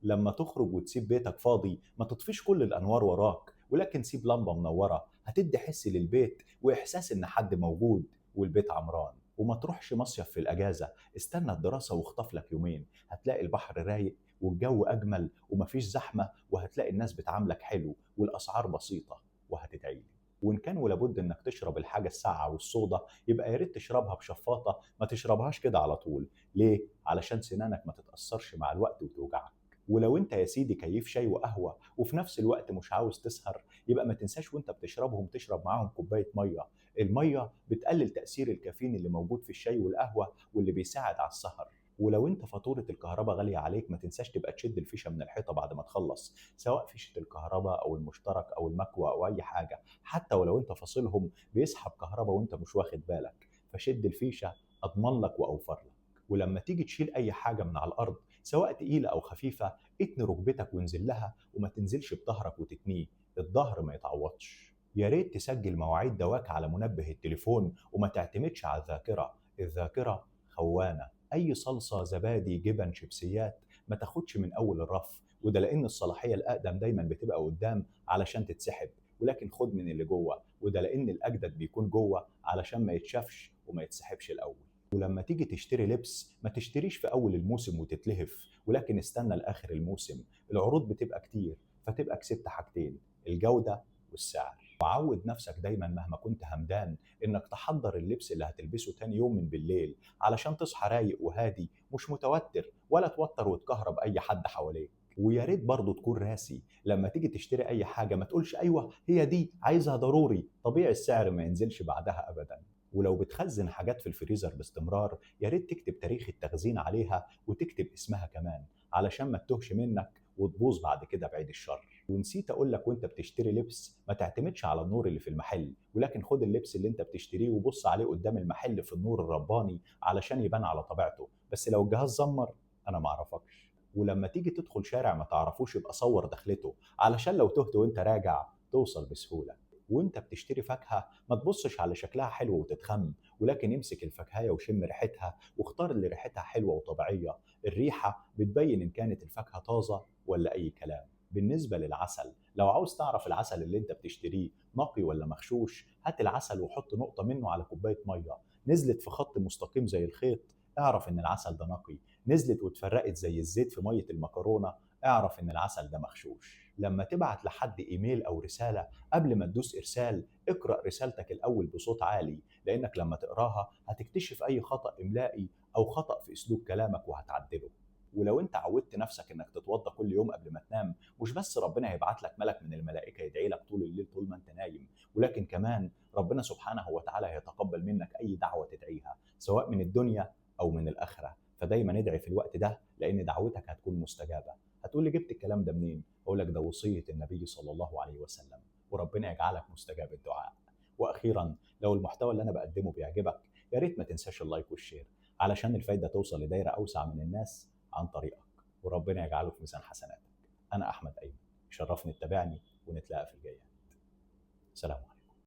لما تخرج وتسيب بيتك فاضي ما تطفيش كل الأنوار وراك، ولكن سيب لمبة منورة هتدي حس للبيت وإحساس إن حد موجود والبيت عمران. وما تروحش مصيف في الأجازة، استنى الدراسة واخطف لك يومين، هتلاقي البحر رايق والجو أجمل ومفيش زحمة، وهتلاقي الناس بتعاملك حلو والأسعار بسيطة، وهتدعيلي. وإن كان ولابد إنك تشرب الحاجة الساقعة والصودا يبقى يا ريت تشربها بشفاطة، ما تشربهاش كده على طول. ليه؟ علشان سنانك ما تتأثرش مع الوقت وتوجعك. ولو انت يا سيدي كيف شاي وقهوة وفي نفس الوقت مش عاوز تسهر، يبقى ما تنساش وانت بتشربهم تشرب معاهم كوباية مية. المية بتقلل تأثير الكافيين اللي موجود في الشاي والقهوة واللي بيساعد على السهر. ولو انت فاتورة الكهرباء غالية عليك ما تنساش تبقى تشد الفيشة من الحيطة بعد ما تخلص، سواء فيشة الكهرباء او المشترك او المكوى او اي حاجة. حتى ولو انت فاصلهم بيسحب كهرباء وانت مش واخد بالك، فشد الفيشة اضمن لك واوفر لك. ولما تيجي تشيل اي حاجة من على الارض سواء تقيلة او خفيفة، اتني ركبتك وانزل لها وما تنزلش بظهرك وتتنيه، الظهر ما يتعوضش. يا ريت تسجل مواعيد دواك على منبه التليفون وما تعتمدش على الذاكرة، الذاكرة خوانة. أي صلصة زبادي جبن شيبسيات ما تاخدش من أول الرف، وده لأن الصلاحية الأقدم دايما بتبقى قدام علشان تتسحب، ولكن خد من اللي جوه، وده لأن الأجدد بيكون جوه علشان ما يتشافش وما يتسحبش الأول. ولما تيجي تشتري لبس ما تشتريش في أول الموسم وتتلهف، ولكن استنى لآخر الموسم، العروض بتبقى كتير فتبقى كسبت حاجتين، الجودة والسعر. وعود نفسك دايما مهما كنت همدان انك تحضر اللبس اللي هتلبسه تاني يوم من بالليل، علشان تصحى رايق وهادي مش متوتر ولا توتر وتكهرب اي حد حواليك. ويا ريت برضه تكون راسي، لما تيجي تشتري اي حاجه ما تقولش ايوه هي دي عايزها ضروري، طبيعي السعر ما ينزلش بعدها ابدا. ولو بتخزن حاجات في الفريزر باستمرار يا ريت تكتب تاريخ التخزين عليها وتكتب اسمها كمان، علشان ما تتوهش منك وتبوظ بعد كده بعيد الشر. ونسيت اقول لك وانت بتشتري لبس ما تعتمدش على النور اللي في المحل، ولكن خد اللبس اللي انت بتشتريه وبص عليه قدام المحل في النور الرباني علشان يبان على طبيعته، بس لو الجهاز زمر انا ما اعرفكش. ولما تيجي تدخل شارع ما تعرفوش يبقى صور دخلته، علشان لو تهت وانت راجع توصل بسهولة. وانت بتشتري فاكهة ما تبصش على شكلها حلو وتتخم، ولكن امسك الفاكهة وشم ريحتها واختار اللي ريحتها حلوة وطبيعية، الريحة بتبين إن كانت الفاكهة طازة ولا أي كلام. بالنسبة للعسل، لو عاوز تعرف العسل اللي انت بتشتريه نقي ولا مغشوش، هات العسل وحط نقطة منه على كوباية مية، نزلت في خط مستقيم زي الخيط اعرف ان العسل ده نقي، نزلت واتفرقت زي الزيت في مية المكرونة اعرف ان العسل ده مغشوش. لما تبعت لحد ايميل او رسالة قبل ما تدوس ارسال اقرأ رسالتك الاول بصوت عالي، لانك لما تقراها هتكتشف اي خطأ املائي او خطأ في اسلوب كلامك وهتعدله. ولو انت عودت نفسك انك تتوضا كل يوم قبل ما تنام، مش بس ربنا هيبعت لك ملك من الملائكه يدعي لك طول الليل طول ما انت نايم، ولكن كمان ربنا سبحانه وتعالى هيتقبل منك اي دعوه تدعيها سواء من الدنيا او من الاخره. فدايما ادعي في الوقت ده لان دعوتك هتكون مستجابه. هتقول لي جبت الكلام ده منين؟ اقول لك ده وصيه النبي صلى الله عليه وسلم، وربنا يجعلك مستجاب الدعاء. واخيرا، لو المحتوى اللي انا بقدمه بيعجبك يا ريت ما تنساش اللايك والشير، علشان الفايده توصل لدايره اوسع من الناس عن طريقك، وربنا يجعله في ميزان حسناتك. أنا أحمد أيمن، شرفني تتابعني ونتلاقى في الجاية. سلام.